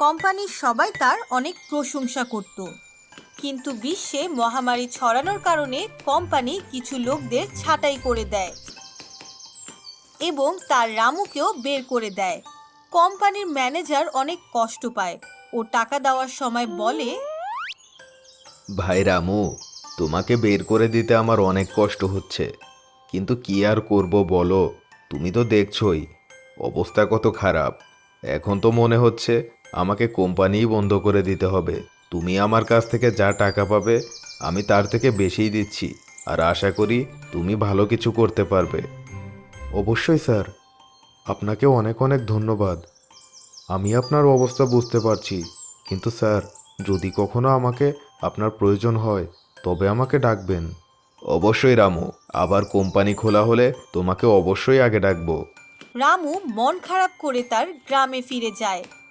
কোম্পানির সবাই তার অনেক প্রশংসা করত। কিন্তু বিশ্বে মহামারী ছড়ানোর কারণে কোম্পানি কিছু লোকদের ছাঁটাই করে দেয় এবং তার রামুকেও বের করে দেয়। কোম্পানির ম্যানেজার অনেক কষ্ট পায় ও টাকা দেওয়ার সময় বলে, ভাই রামু, তোমাকে বের করে দিতে আমার অনেক কষ্ট হচ্ছে, কিন্তু কি আর করব বলো? তুমি তো দেখছোই অবস্থা কত খারাপ। এখন তো মনে হচ্ছে আমাকে কোম্পানিই বন্ধ করে দিতে হবে। তুমি আমার কাছ থেকে যা টাকা পাবে আমি তার থেকে বেশিই দিচ্ছি, আর আশা করি তুমি ভালো কিছু করতে পারবে। অবশ্যই স্যার, আপনাকে অনেক অনেক ধন্যবাদ। আমি আপনার অবস্থা বুঝতে পারছি, কিন্তু স্যার, যদি কখনো আমাকে আপনার প্রয়োজন হয় তবে আমাকে ডাকবেন। অবশ্যই রামু, আবার কোম্পানি খোলা হলে তোমাকে অবশ্যই আগে ডাকবো। রামু মন খারাপ করে তার গ্রামে ফিরে যায়।